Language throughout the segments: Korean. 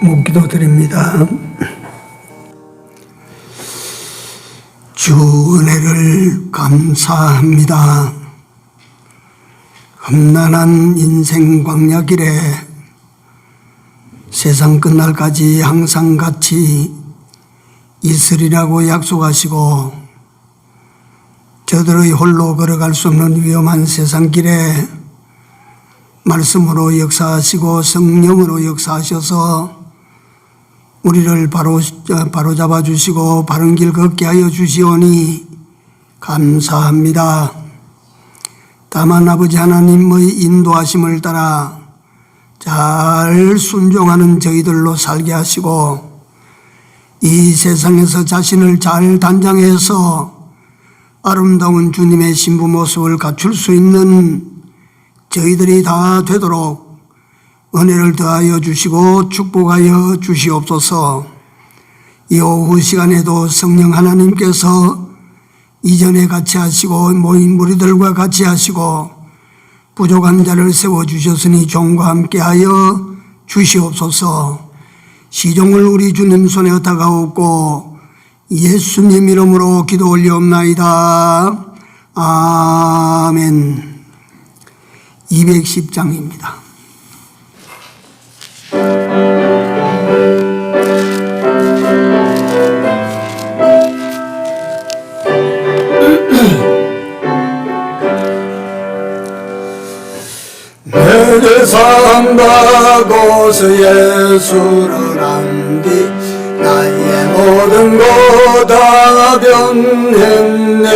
묵기도 드립니다. 주 은혜를 감사합니다. 험난한 인생 광야길에 세상 끝날까지 항상 같이 있으리라고 약속하시고 저들의 홀로 걸어갈 수 없는 위험한 세상 길에 말씀으로 역사하시고 성령으로 역사하셔서 우리를 바로잡아 주시고 바른 길 걷게 하여 주시오니 감사합니다. 다만 아버지 하나님의 인도하심을 따라 잘 순종하는 저희들로 살게 하시고 이 세상에서 자신을 잘 단장해서 아름다운 주님의 신부 모습을 갖출 수 있는 저희들이 다 되도록 은혜를 더하여 주시고 축복하여 주시옵소서. 이 오후 시간에도 성령 하나님께서 이전에 같이 하시고 모인 무리들과 같이 하시고 부족한 자를 세워주셨으니 종과 함께하여 주시옵소서. 시종을 우리 주님 손에 얻다가옵고 예수님 이름으로 기도 올리옵나이다. 아멘. 210장입니다. 내게 산다고서 예수를 안디 나의 모든 것 다 변했네.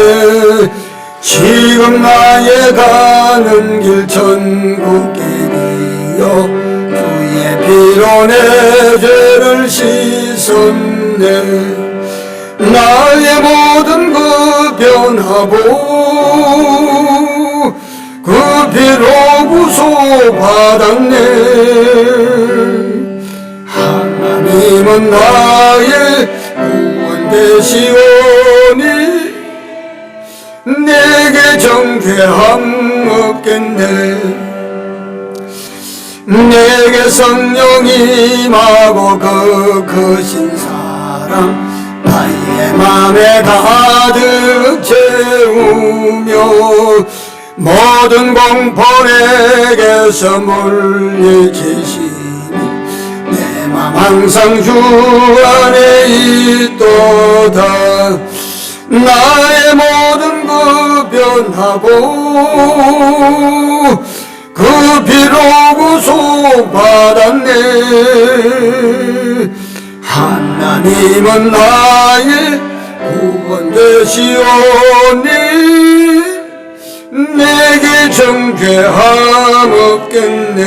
지금 나의 가는 길 천국길이요 주의 피로 내 죄를 씻었네. 나의 모든 것 변하고 그 피로 구속받았네. 하나님은 나의 구원 되시오니 내게 정죄함 없겠네. 내게 성령이 임하고 그 크신 사랑 나의 맘에 가득 채우며 모든 공포 내게서 물리치시니 내 맘 항상 주 안에 있도다. 나의 모든 것 변하고 그 피로 구속받았네. 하나님은 나의 구원 되시오니 내게 정죄함 없겠네.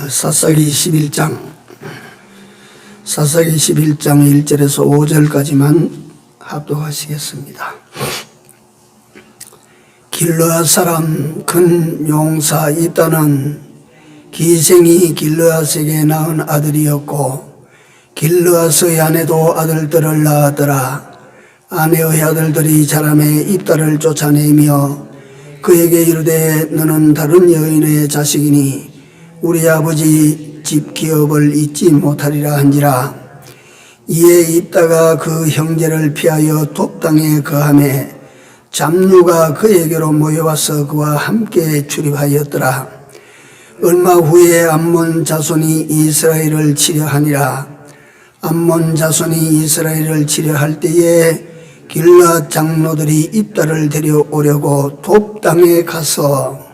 사사기 11장 1절에서 5절까지만 합독하시겠습니다. 길르앗 사람 큰 용사 입다는 기생이 길르앗에게 낳은 아들이었고 길르앗의 아내도 아들들을 낳았더라. 아내의 아들들이 자라매 입다를 쫓아내며 그에게 이르되 너는 다른 여인의 자식이니 우리 아버지 집 기업을 잊지 못하리라 한지라. 이에 입다가 그 형제를 피하여 톱당에 거하매 잡류가 그에게로 모여와서 그와 함께 출입하였더라. 얼마 후에 암몬 자손이 이스라엘을 치려하니라. 암몬 자손이 이스라엘을 치려할 때에 길르앗 장로들이 입다를 데려오려고 톱당에 가서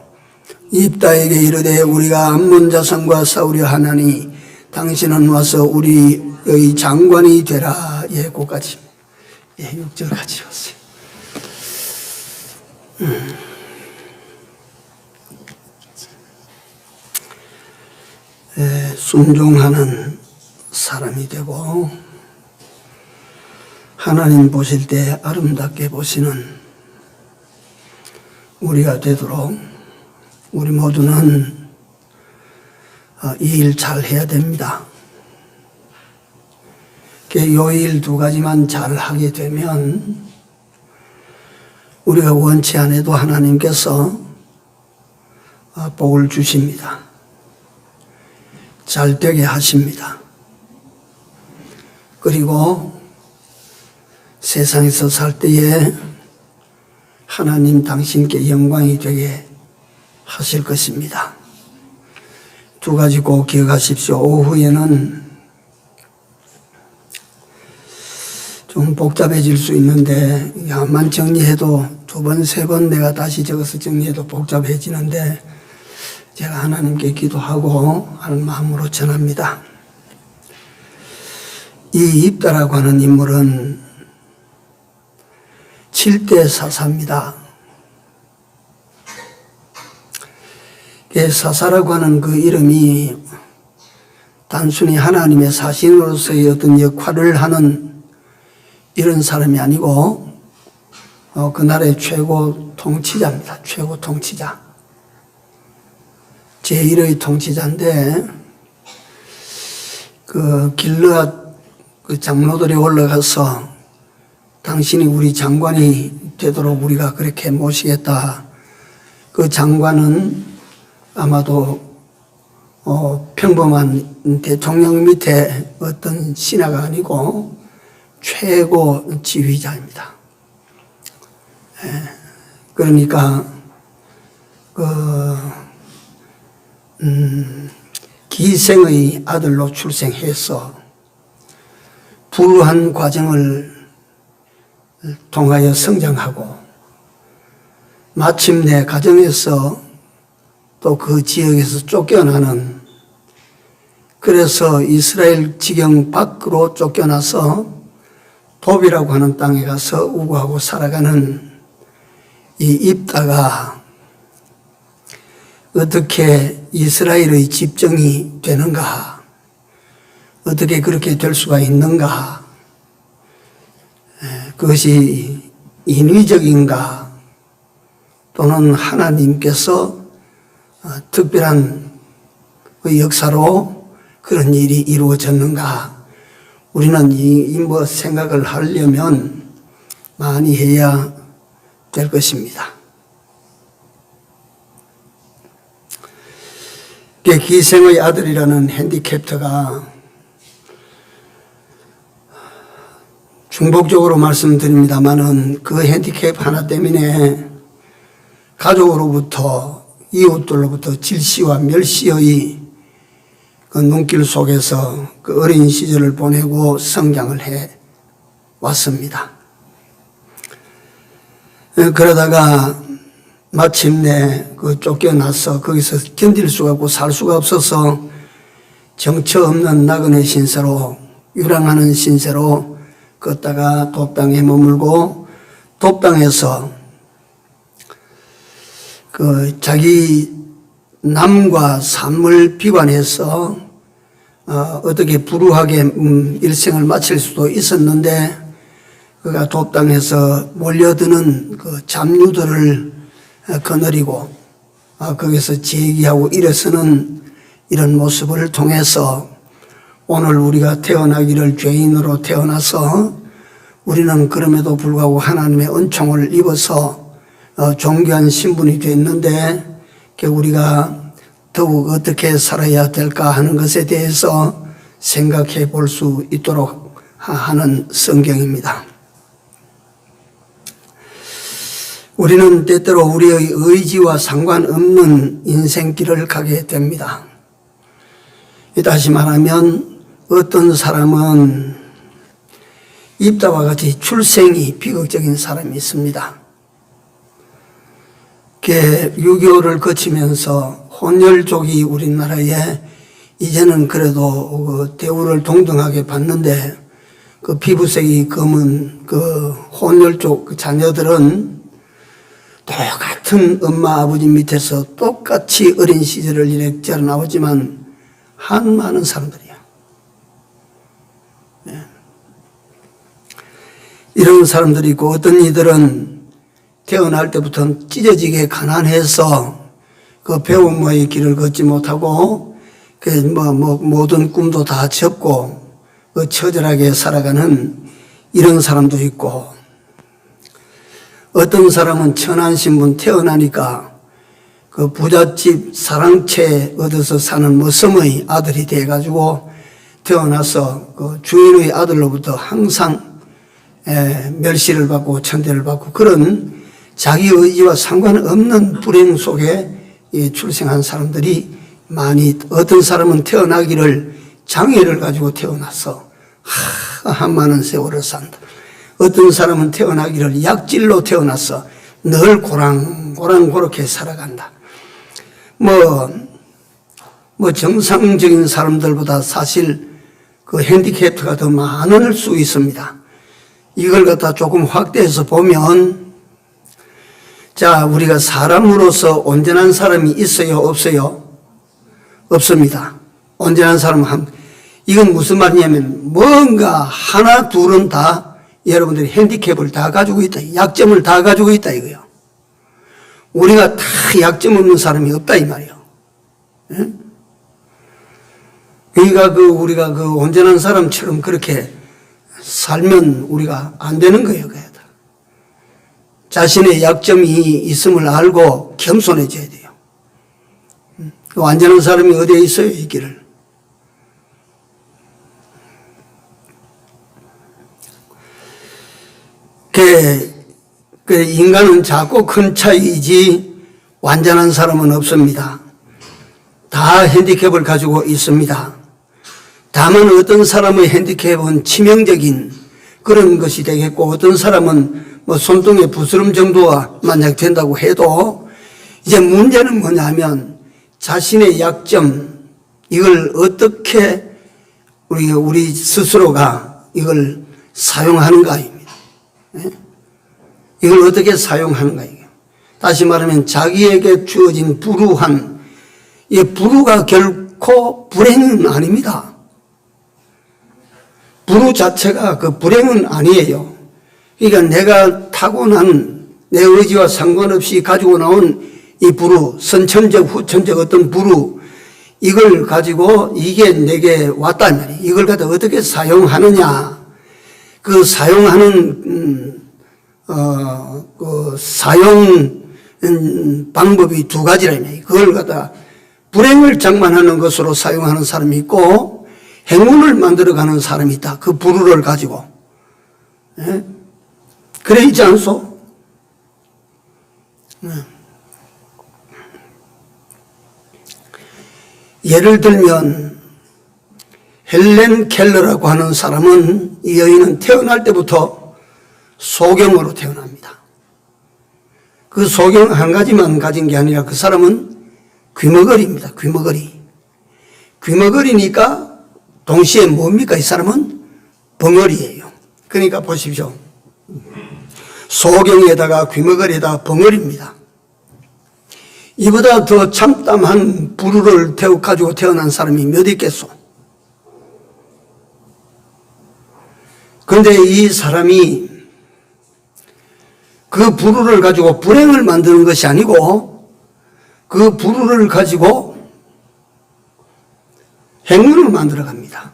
입다에게 이르되 우리가 암몬 자손과 싸우려 하나니 당신은 와서 우리의 장관이 되라. 예고까지 6절까지 왔어요. 순종하는 사람이 되고 하나님 보실 때 아름답게 보시는 우리가 되도록 우리 모두는 이 일 잘 해야 됩니다. 요 일 두 가지만 잘 하게 되면 우리가 원치 않아도 하나님께서 복을 주십니다. 잘 되게 하십니다. 그리고 세상에서 살 때에 하나님 당신께 영광이 되게 하실 것입니다. 두 가지 꼭 기억하십시오. 오후에는 좀 복잡해질 수 있는데 야만 정리해도 두 번, 세 번 내가 다시 적어서 정리해도 복잡해지는데 제가 하나님께 기도하고 하는 마음으로 전합니다. 이 입다라고 하는 인물은 7대 사사입니다. 사사라고 하는 그 이름이 단순히 하나님의 사신으로서의 어떤 역할을 하는 이런 사람이 아니고 그날의 최고 통치자입니다. 최고 통치자. 제1의 통치자인데 그 길르앗 그 장로들이 올라가서 당신이 우리 장관이 되도록 우리가 그렇게 모시겠다. 그 장관은 아마도 평범한 대통령 밑에 어떤 신하가 아니고 최고 지휘자입니다. 그러니까 기생의 아들로 출생해서 불우한 과정을 통하여 성장하고 마침내 가정에서 또 그 지역에서 쫓겨나는, 그래서 이스라엘 지경 밖으로 쫓겨나서 도비라고 하는 땅에 가서 우고하고 살아가는 이 입다가 어떻게 이스라엘의 집정이 되는가, 어떻게 그렇게 될 수가 있는가, 그것이 인위적인가 또는 하나님께서 특별한 그 역사로 그런 일이 이루어졌는가, 우리는 이 생각을 하려면 많이 해야 될 것입니다. 기생의 아들이라는 핸디캡터가 중복적으로 말씀드립니다만은 그 핸디캡 하나 때문에 가족으로부터 이웃들로부터 질시와 멸시의 그 눈길 속에서 그 어린 시절을 보내고 성장을 해 왔습니다. 그러다가 마침내 그 쫓겨나서 거기서 견딜 수가 없고 살 수가 없어서 정처 없는 나그네 신세로, 유랑하는 신세로 걷다가 돕당에 머물고, 돕당에서 그 자기 남과 삶을 비관해서 어떻게 불우하게 일생을 마칠 수도 있었는데, 그가 돕당에서 몰려드는 그 잡류들을 거느리고 거기서 제기하고 일어서는 이런 모습을 통해서 오늘 우리가 태어나기를 죄인으로 태어나서 우리는 그럼에도 불구하고 하나님의 은총을 입어서 존귀한 신분이 됐는데 우리가 더욱 어떻게 살아야 될까 하는 것에 대해서 생각해 볼 수 있도록 하는 성경입니다. 우리는 때때로 우리의 의지와 상관없는 인생길을 가게 됩니다. 다시 말하면 어떤 사람은 입다와 같이 출생이 비극적인 사람이 있습니다. 6.25를 거치면서 혼혈족이 우리나라에 이제는 그래도 그 대우를 동등하게 받는데, 그 피부색이 검은 그 혼혈족 자녀들은 똑같은 엄마 아버지 밑에서 똑같이 어린 시절을 이렇게 나오지만 한 많은 사람들이야. 이런 사람들이 있고, 어떤 이들은 태어날 때부터 찢어지게 가난해서 그 배움의 길을 걷지 못하고 모든 꿈도 다 접고 처절하게 살아가는 이런 사람도 있고, 어떤 사람은 천한 신분 태어나니까 그 부잣집 사랑채 얻어서 사는 머슴의 아들이 돼가지고 태어나서 그 주인의 아들로부터 항상 멸시를 받고 천대를 받고 그런 자기 의지와 상관없는 불행 속에 출생한 사람들이 많이, 어떤 사람은 태어나기를 장애를 가지고 태어나서 한 많은 세월을 산다. 어떤 사람은 태어나기를 약질로 태어나서 늘 고랑고랑 그렇게 살아간다. 정상적인 사람들보다 사실 그 핸디캡트가 더 많을 수 있습니다. 이걸 갖다 조금 확대해서 보면, 자, 우리가 사람으로서 온전한 사람이 있어요, 없어요? 없습니다. 온전한 사람은 이건 무슨 말이냐면 뭔가 하나 둘은 다 여러분들이 핸디캡을 다 가지고 있다. 약점을 다 가지고 있다 이거요. 우리가 다 약점 없는 사람이 없다 이 말이요. 예? 그러니까 우리가 그 온전한 사람처럼 그렇게 살면 우리가 안 되는 거예요. 자신의 약점이 있음을 알고 겸손해져야 돼요. 완전한 사람이 어디에 있어요, 이 길을. 인간은 작고 큰 차이이지 완전한 사람은 없습니다. 다 핸디캡을 가지고 있습니다. 다만 어떤 사람의 핸디캡은 치명적인 그런 것이 되겠고 어떤 사람은 손등에 부스럼 정도가 만약 된다고 해도 이제 문제는 뭐냐면 자신의 약점 이걸 어떻게 우리 스스로가 이걸 사용하는가입니다. 이걸 어떻게 사용하는가. 다시 말하면 자기에게 주어진 불우한, 이 불우가 결코 불행은 아닙니다. 불우 자체가 그 불행은 아니에요. 그러니까 내가 타고난 내 의지와 상관없이 가지고 나온 이 불우, 선천적, 후천적 어떤 불우, 이걸 가지고 이게 내게 왔단 말이에요. 이걸 갖다 어떻게 사용하느냐. 그 사용하는 사용 방법이 두 가지라니. 그걸 갖다 불행을 장만하는 것으로 사용하는 사람이 있고 행운을 만들어가는 사람이 있다. 그 불우를 가지고. 예? 그래 있지 않소? 예를 들면 헬렌 켈러라고 하는 사람은 이 여인은 태어날 때부터 소경으로 태어납니다. 그 소경 한 가지만 가진 게 아니라 그 사람은 귀머거리입니다. 귀머거리니까 동시에 뭡니까? 이 사람은 벙어리예요. 그러니까 보십시오. 소경에다가 귀머거리에다가 벙어리입니다. 이보다 더 참담한 불우를 가지고 태어난 사람이 몇 있겠소? 그런데 이 사람이 그 불우를 가지고 불행을 만드는 것이 아니고 그 불우를 가지고 행운을 만들어 갑니다.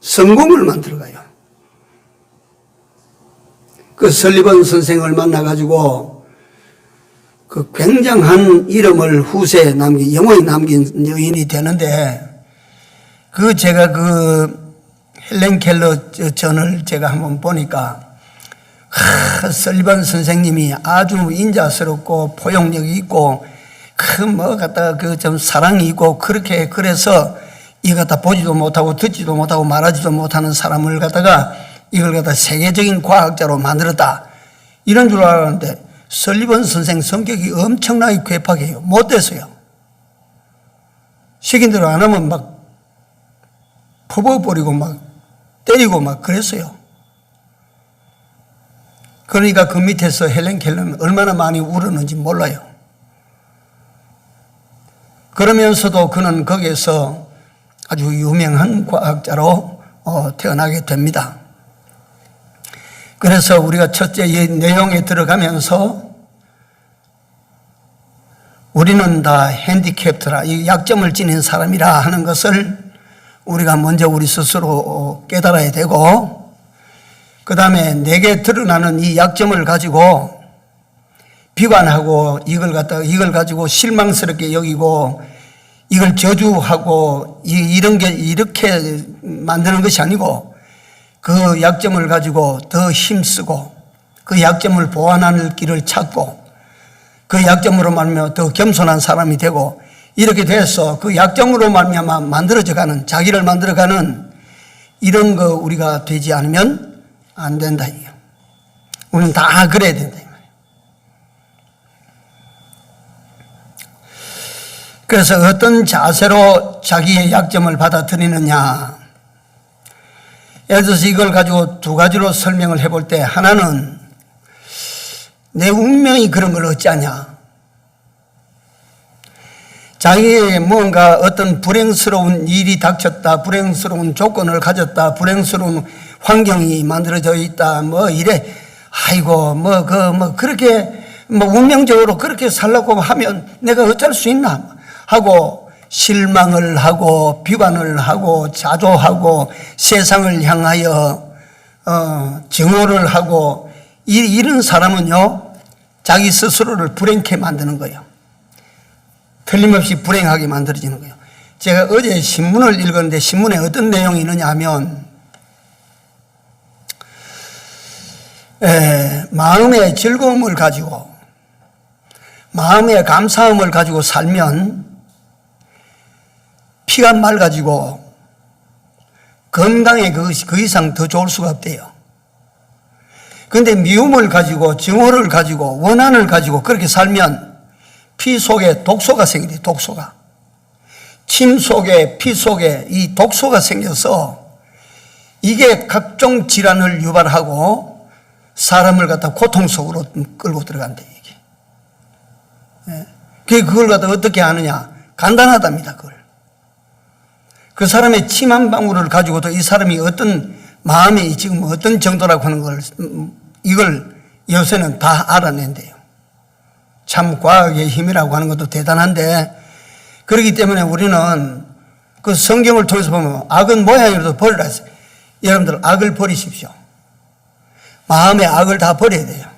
성공을 만들어 가요. 그 설리번 선생을 만나가지고 그 굉장한 이름을 후세에 영원히 남긴 여인이 되는데 제가 헬렌 켈러 전을 제가 한번 보니까 설리번 선생님이 아주 인자스럽고 포용력이 있고 좀 사랑이 있고 그래서 이거 갖다 보지도 못하고 듣지도 못하고 말하지도 못하는 사람을 갖다가 이걸 갖다 세계적인 과학자로 만들었다 이런 줄 알았는데 설리번 선생 성격이 엄청나게 괴팍해요. 못됐어요. 시킨 대로 안 하면 막 퍼부어버리고 막 때리고 막 그랬어요. 그러니까 그 밑에서 헬렌 켈러는 얼마나 많이 울었는지 몰라요. 그러면서도 그는 거기에서 아주 유명한 과학자로 태어나게 됩니다. 그래서 우리가 첫째 이 내용에 들어가면서 우리는 다 핸디캡트라, 이 약점을 지닌 사람이라 하는 것을 우리가 먼저 우리 스스로 깨달아야 되고 그 다음에 내게 드러나는 이 약점을 가지고 비관하고 이걸 가지고 실망스럽게 여기고 이걸 저주하고 이런 게 이렇게 만드는 것이 아니고 그 약점을 가지고 더 힘쓰고 그 약점을 보완하는 길을 찾고 그 약점으로 말미암아 더 겸손한 사람이 되고 이렇게 돼서 그 약점으로 말미암아 만들어져가는 자기를 만들어가는 이런 거 우리가 되지 않으면 안 된다 이거. 우리는 다 그래야 된다. 그래서 어떤 자세로 자기의 약점을 받아들이느냐. 예를 들어서 이걸 가지고 두 가지로 설명을 해볼 때 하나는 내 운명이 그런 걸 어찌하냐. 자기의 뭔가 어떤 불행스러운 일이 닥쳤다, 불행스러운 조건을 가졌다, 불행스러운 환경이 만들어져 있다, 뭐 이래. 아이고, 그렇게, 운명적으로 그렇게 살라고 하면 내가 어쩔 수 있나? 하고, 실망을 하고, 비관을 하고, 자조하고, 세상을 향하여, 증오를 하고, 이런 사람은요, 자기 스스로를 불행케 만드는 거예요. 틀림없이 불행하게 만들어지는 거예요. 제가 어제 신문을 읽었는데, 신문에 어떤 내용이 있느냐 하면, 마음의 즐거움을 가지고 마음의 감사함을 가지고 살면 피가 맑아지고 건강에 그 이상 더 좋을 수가 없대요. 그런데 미움을 가지고 증오를 가지고 원한을 가지고 그렇게 살면 피 속에 독소가 생기대. 독소가 침 속에 피 속에 이 독소가 생겨서 이게 각종 질환을 유발하고 사람을 갖다 고통 속으로 끌고 들어간다, 이게. 그걸 갖다 어떻게 하느냐? 간단하답니다, 그걸. 그 사람의 침 한 방울을 가지고도 이 사람이 어떤 마음이 지금 어떤 정도라고 하는 걸, 이걸 요새는 다 알아낸대요. 참 과학의 힘이라고 하는 것도 대단한데, 그렇기 때문에 우리는 그 성경을 통해서 보면 악은 모양이라도 버리라 했어요. 여러분들 악을 버리십시오. 마음의 악을 다 버려야 돼요.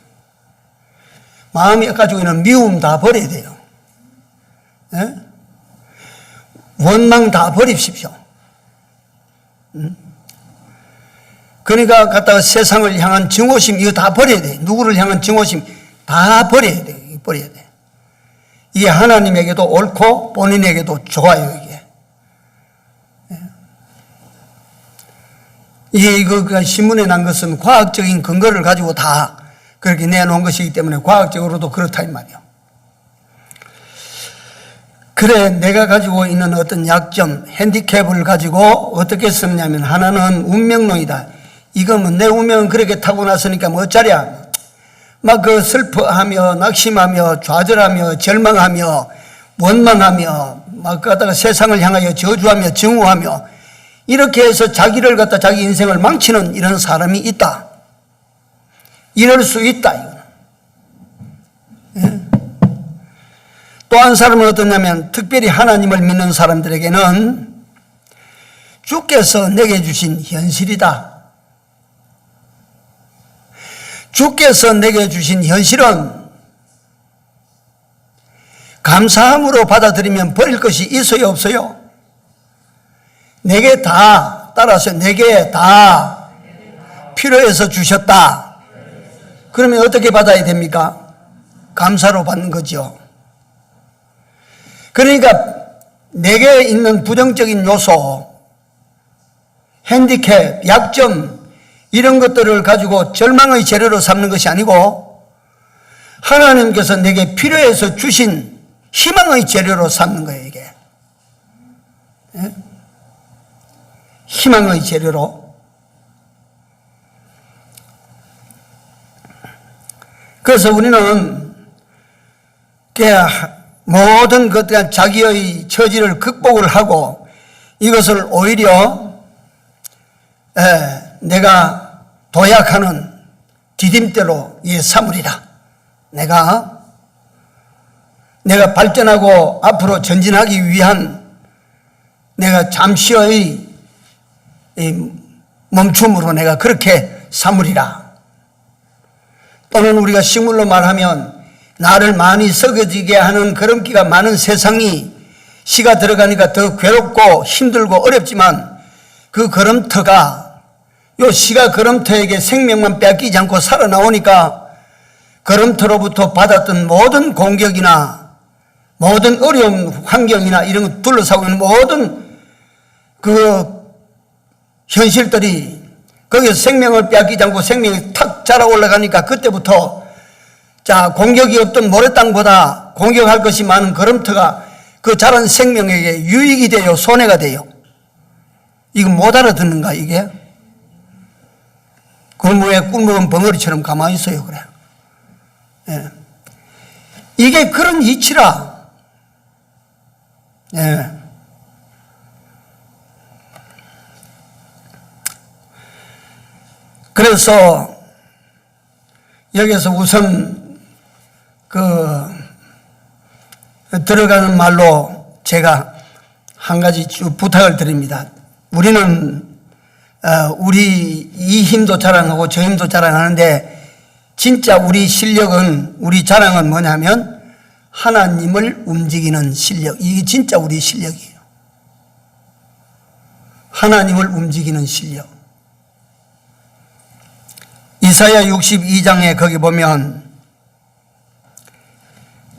마음이 가지고 있는 미움 다 버려야 돼요. 예? 원망 다 버리십시오. 그러니까 갖다가 세상을 향한 증오심 이거 다 버려야 돼. 누구를 향한 증오심 다 버려야 돼. 버려야 돼. 이게 하나님에게도 옳고 본인에게도 좋아요, 이게. 이거 신문에 난 것은 과학적인 근거를 가지고 다 그렇게 내놓은 것이기 때문에 과학적으로도 그렇다 이 말이에요. 그래, 내가 가지고 있는 어떤 약점, 핸디캡을 가지고 어떻게 썼냐면 하나는 운명론이다. 이거면 내 운명은 그렇게 타고났으니까 뭐 어쩌랴. 막 슬퍼하며 낙심하며 좌절하며 절망하며 원망하며 막 갖다가 세상을 향하여 저주하며 증오하며 이렇게 해서 자기를 갖다 자기 인생을 망치는 이런 사람이 있다. 이럴 수 있다. 이거는. 예? 또 한 사람은 어떠냐면 특별히 하나님을 믿는 사람들에게는 주께서 내게 주신 현실이다. 주께서 내게 주신 현실은 감사함으로 받아들이면 버릴 것이 있어요, 없어요? 내게 다, 따라서 내게 다 필요해서 주셨다. 그러면 어떻게 받아야 됩니까? 감사로 받는 거죠. 그러니까 내게 있는 부정적인 요소, 핸디캡, 약점 이런 것들을 가지고 절망의 재료로 삼는 것이 아니고 하나님께서 내게 필요해서 주신 희망의 재료로 삼는 거예요, 이게. 예? 희망의 재료로. 그래서 우리는 모든 것들 자기의 처지를 극복을 하고 이것을 오히려 내가 도약하는 디딤대로 삼으리라. 내가 발전하고 앞으로 전진하기 위한 내가 잠시의 멈춤으로 내가 그렇게 삼으리라. 또는 우리가 식물로 말하면 나를 많이 썩어지게 하는 그런 기가 많은 세상이 시가 들어가니까 더 괴롭고 힘들고 어렵지만 그 걸음터가 요 시가 걸음터에게 생명만 뺏기지 않고 살아나오니까 걸음터로부터 받았던 모든 공격이나 모든 어려운 환경이나 이런 거 둘러싸고 있는 모든 그 현실들이 거기서 생명을 빼앗기지 않고 생명이 탁 자라 올라가니까 그때부터 자, 공격이 없던 모래땅보다 공격할 것이 많은 걸음터가 그 자란 생명에게 유익이 돼요? 손해가 돼요? 이거 못 알아듣는가, 이게? 그물에 꿀먹은 벙어리처럼 가만히 있어요, 그래. 예. 이게 그런 이치라. 예. 그래서 여기서 우선 들어가는 말로 제가 한 가지 부탁을 드립니다. 우리는 우리 이 힘도 자랑하고 저 힘도 자랑하는데 진짜 우리 실력은, 우리 자랑은 뭐냐면 하나님을 움직이는 실력. 이게 진짜 우리 실력이에요. 하나님을 움직이는 실력. 이사야 62장에 거기 보면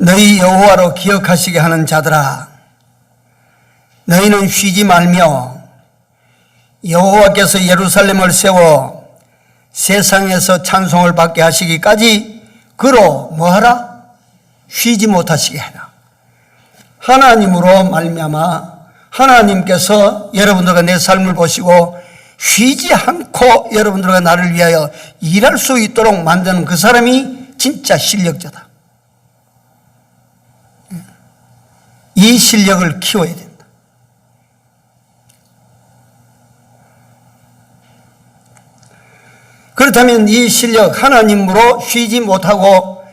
너희 여호와로 기억하시게 하는 자들아, 너희는 쉬지 말며 여호와께서 예루살렘을 세워 세상에서 찬송을 받게 하시기까지 그로 뭐하라? 쉬지 못하시게 하라. 하나님으로 말미암아 하나님께서 여러분들과 내 삶을 보시고 쉬지 않고 여러분들과 나를 위하여 일할 수 있도록 만드는 그 사람이 진짜 실력자다. 이 실력을 키워야 된다. 그렇다면 이 실력, 하나님으로 쉬지 못하고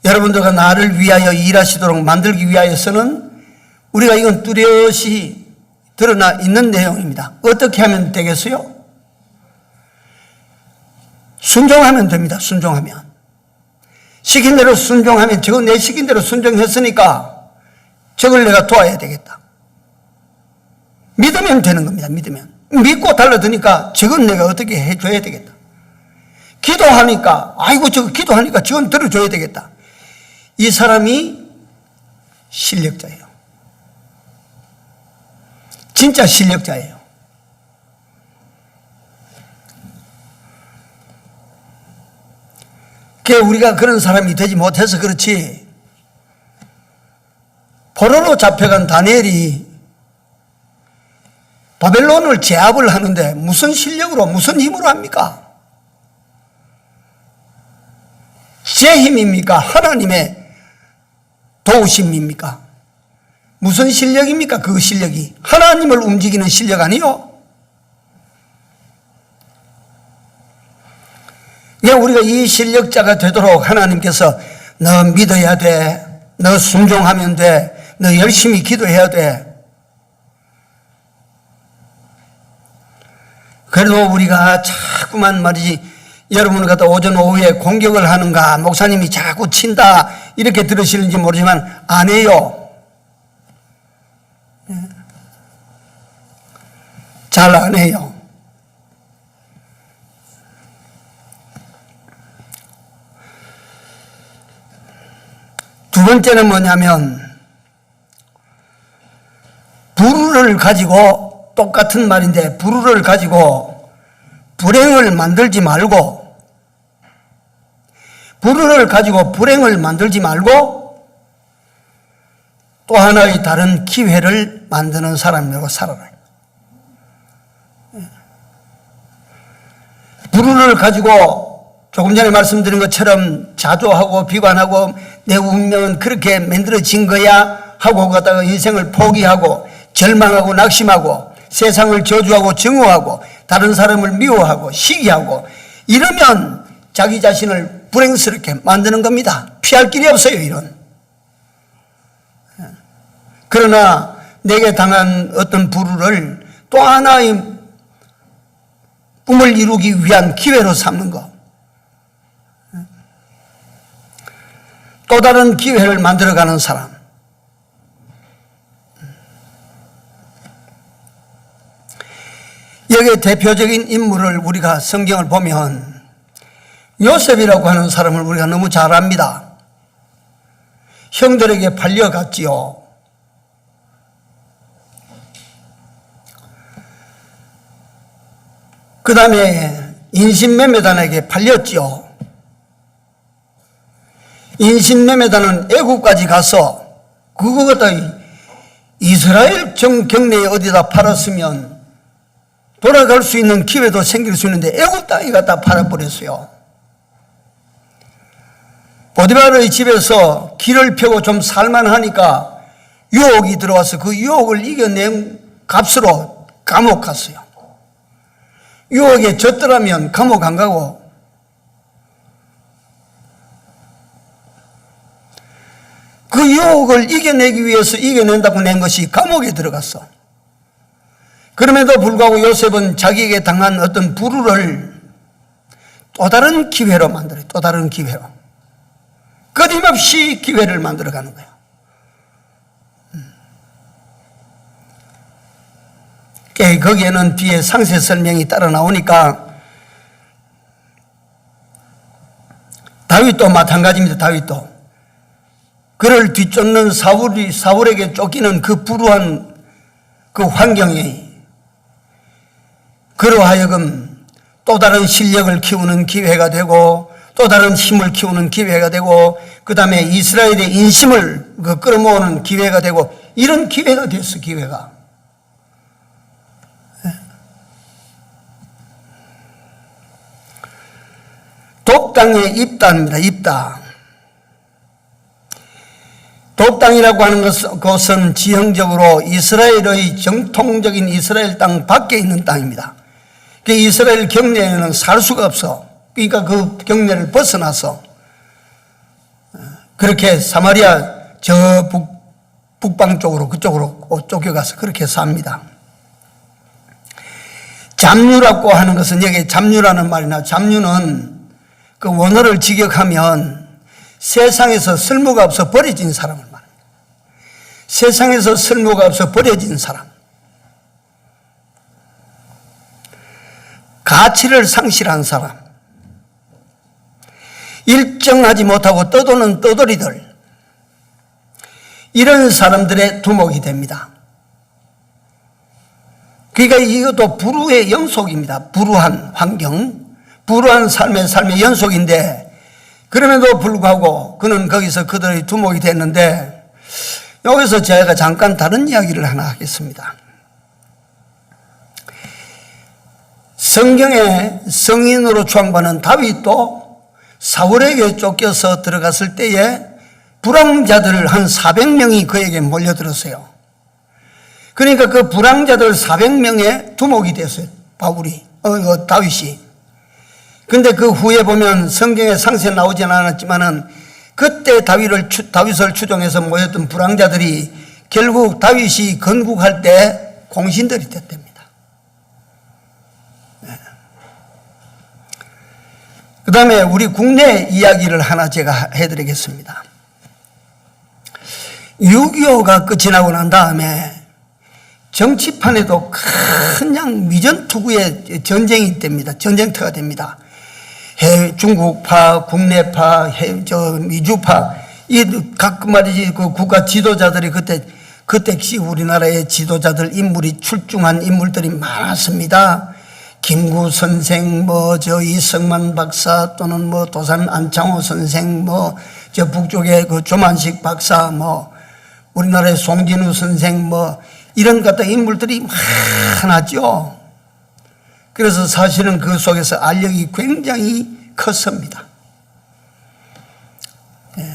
여러분들과 나를 위하여 일하시도록 만들기 위하여서는 우리가 이건 뚜렷이 드러나 있는 내용입니다. 어떻게 하면 되겠어요? 순종하면 됩니다. 순종하면. 시킨 대로 순종하면, 저거 내 시킨 대로 순종했으니까 저걸 내가 도와야 되겠다. 믿으면 되는 겁니다. 믿으면. 믿고 달라드니까 저건 내가 어떻게 해줘야 되겠다. 기도하니까, 아이고 저거 기도하니까 저건 들어줘야 되겠다. 이 사람이 실력자예요. 진짜 실력자예요. 우리가 그런 사람이 되지 못해서 그렇지, 포로로 잡혀간 다니엘이 바벨론을 제압을 하는데 무슨 실력으로, 무슨 힘으로 합니까? 제 힘입니까? 하나님의 도우심입니까? 무슨 실력입니까? 그 실력이 하나님을 움직이는 실력 아니요? 우리가 이 실력자가 되도록 하나님께서 너 믿어야 돼, 너 순종하면 돼, 너 열심히 기도해야 돼. 그래도 우리가 자꾸만 말이지, 여러분을 갖다 오전 오후에 공격을 하는가, 목사님이 자꾸 친다 이렇게 들으시는지 모르지만 안 해요. 잘 안 해요. 두 번째는 뭐냐면, 불을 가지고, 똑같은 말인데 불을 가지고 불행을 만들지 말고, 불을 가지고 불행을 만들지 말고 또 하나의 다른 기회를 만드는 사람이라고 살아라. 불을 가지고 조금 전에 말씀드린 것처럼 자조하고 비관하고 내 운명은 그렇게 만들어진 거야 하고 가다가 인생을 포기하고 절망하고 낙심하고 세상을 저주하고 증오하고 다른 사람을 미워하고 시기하고 이러면 자기 자신을 불행스럽게 만드는 겁니다. 피할 길이 없어요, 이런. 그러나 내게 당한 어떤 불우를 또 하나의 꿈을 이루기 위한 기회로 삼는 것. 또 다른 기회를 만들어가는 사람. 여기에 대표적인 인물을 우리가 성경을 보면 요셉이라고 하는 사람을 우리가 너무 잘 압니다. 형들에게 팔려갔지요. 그 다음에 인신매매단에게 팔렸지요. 인신매매단은 애국까지 가서 그거 갖다 이스라엘 경내에 어디다 팔았으면 돌아갈 수 있는 기회도 생길 수 있는데 애국 땅에 갖다 팔아버렸어요. 보디발의 집에서 길을 펴고 좀 살만하니까 유혹이 들어와서 그 유혹을 이겨낸 값으로 감옥 갔어요. 유혹에 졌더라면 감옥 안 가고 그 유혹을 이겨내기 위해서 이겨낸다고 낸 것이 감옥에 들어갔어. 그럼에도 불구하고 요셉은 자기에게 당한 어떤 불우를 또 다른 기회로 만들어요. 또 다른 기회로. 끊임없이 기회를 만들어가는 거예요. 거기에는 뒤에 상세 설명이 따라 나오니까 다윗도 마찬가지입니다. 다윗도 그를 뒤쫓는 사울에게 쫓기는 그 불우한 그 환경이 그로 하여금 또 다른 실력을 키우는 기회가 되고 또 다른 힘을 키우는 기회가 되고 그 다음에 이스라엘의 인심을 끌어모으는 기회가 되고 이런 기회가 됐어. 기회가. 독당의 입다입니다. 입다. 독당이라고 하는 것은 지형적으로 이스라엘의 정통적인 이스라엘 땅 밖에 있는 땅입니다. 그 이스라엘 경내에는 살 수가 없어. 그러니까 그 경내를 벗어나서 그렇게 사마리아 저 북방 쪽으로 그쪽으로 쫓겨가서 그렇게 삽니다. 잡류라고 하는 것은 여기 잡류라는 말이나 잡류는 그 원어를 직역하면 세상에서 쓸모가 없어 버려진 사람을 말합니다. 세상에서 쓸모가 없어 버려진 사람. 가치를 상실한 사람. 일정하지 못하고 떠도는 떠돌이들. 이런 사람들의 두목이 됩니다. 그러니까 이것도 불우의 연속입니다. 불우한 환경, 불우한 삶의 연속인데 그럼에도 불구하고 그는 거기서 그들의 두목이 됐는데 여기서 제가 잠깐 다른 이야기를 하나 하겠습니다. 성경에 성인으로 추앙받는 다윗도 사울에게 쫓겨서 들어갔을 때에 불황자들 한 400명이 그에게 몰려들었어요. 그러니까 그 불황자들 400명의 두목이 됐어요. 다윗이. 근데 그 후에 보면 성경에 상세 나오진 않았지만은 그때 다윗을 추종해서 모였던 불황자들이 결국 다윗이 건국할 때 공신들이 됐답니다. 네. 그 다음에 우리 국내 이야기를 하나 제가 해드리겠습니다. 6.25가 끝이 나고 난 다음에 정치판에도 그냥 미전투구의 전쟁이 됩니다. 전쟁터가 됩니다. 중국파, 국내파, 미주파, 각 말이지 그 국가 지도자들이 그때 우리나라의 지도자들 인물이 출중한 인물들이 많았습니다. 김구 선생, 이성만 박사 또는 도산 안창호 선생, 북쪽의 그 조만식 박사, 우리나라의 송진우 선생, 이런 같은 인물들이 많았죠. 그래서 사실은 그 속에서 알력이 굉장히 컸습니다. 예.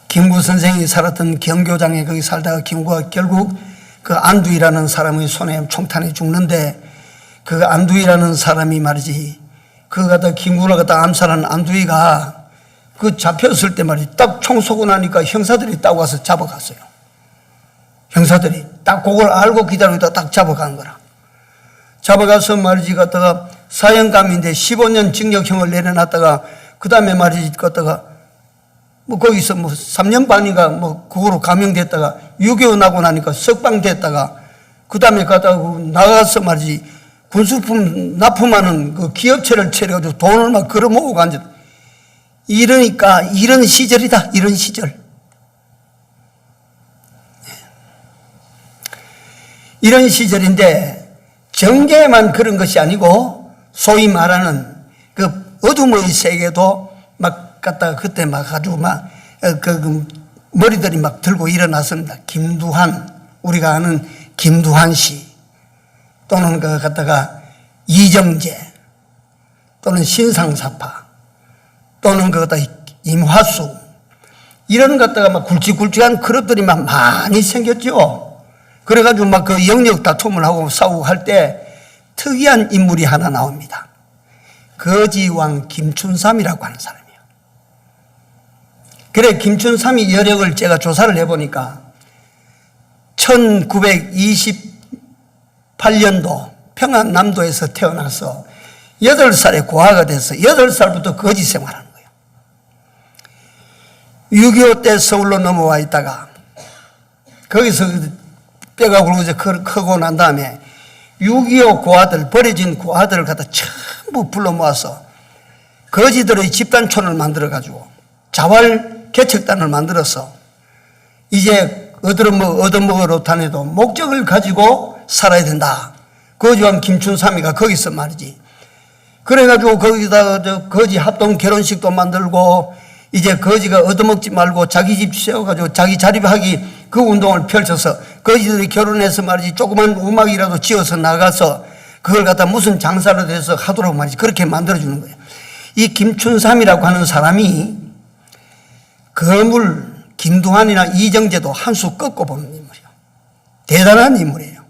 김구 선생이 살았던 경교장에 거기 살다가 김구가 결국 그 안두희라는 사람의 손에 총탄에 죽는데 그 안두희라는 사람이 말이지 그 갖다 김구를 갖다 암살한 안두희가 그 잡혔을 때 말이지 딱 총 쏘고 나니까 형사들이 딱 와서 잡아갔어요. 형사들이 딱 그걸 알고 기다리고 있다가 딱 잡아간 거라. 잡아가서 말이지 갖다가 사형감인데 15년 징역형을 내려놨다가 그 다음에 말이지 갖다가 뭐 거기서 뭐 3년 반인가 뭐 그거로 감형됐다가 6.25 나고 나니까 석방됐다가 그 다음에 가다가 나가서 말이지 군수품 납품하는 그 기업체를 차려가지고 돈을 막 걸어모으고 앉아. 이러니까 이런 시절이다. 이런 시절. 이런 시절인데 정계만 그런 것이 아니고 소위 말하는 그 어둠의 세계도 막 갖다가 그때 막 아주 막 그 머리들이 막 들고 일어났습니다. 김두한, 우리가 아는 김두한 씨 또는 그 갖다가 이정재 또는 신상사파 또는 그 갖다 임화수 이런 갖다가 막 굵직굵직한 그릇들이 막 많이 생겼죠. 그래가지고 막 그 영역 다툼을 하고 싸우고 할 때 특이한 인물이 하나 나옵니다. 거지왕 김춘삼이라고 하는 사람이에요. 그래, 김춘삼이 여력을 제가 조사를 해보니까 1928년도 평안남도에서 태어나서 8살에 고아가 돼서 8살부터 거지 생활하는 거예요. 6.25 때 서울로 넘어와 있다가 거기서 뼈가 굵어져 크고 난 다음에 6.25 고아들, 버려진 고아들을 갖다 전부 불러 모아서 거지들의 집단촌을 만들어가지고 자활 개척단을 만들어서 이제 얻어먹으러 다녀도 목적을 가지고 살아야 된다. 거지왕 김춘삼이가 거기서 말이지. 그래가지고 거기다가 거지 합동 결혼식도 만들고 이제 거지가 얻어먹지 말고 자기 집 세워가지고 자기 자립하기 그 운동을 펼쳐서 거지들이 결혼해서 말이지 조그만 음악이라도 지어서 나가서 그걸 갖다 무슨 장사로 돼서 하도록 말이지 그렇게 만들어주는 거예요. 이 김춘삼이라고 하는 사람이 거물 김두한이나 이정재도 한 수 꺾고 보는 인물이에요. 대단한 인물이에요.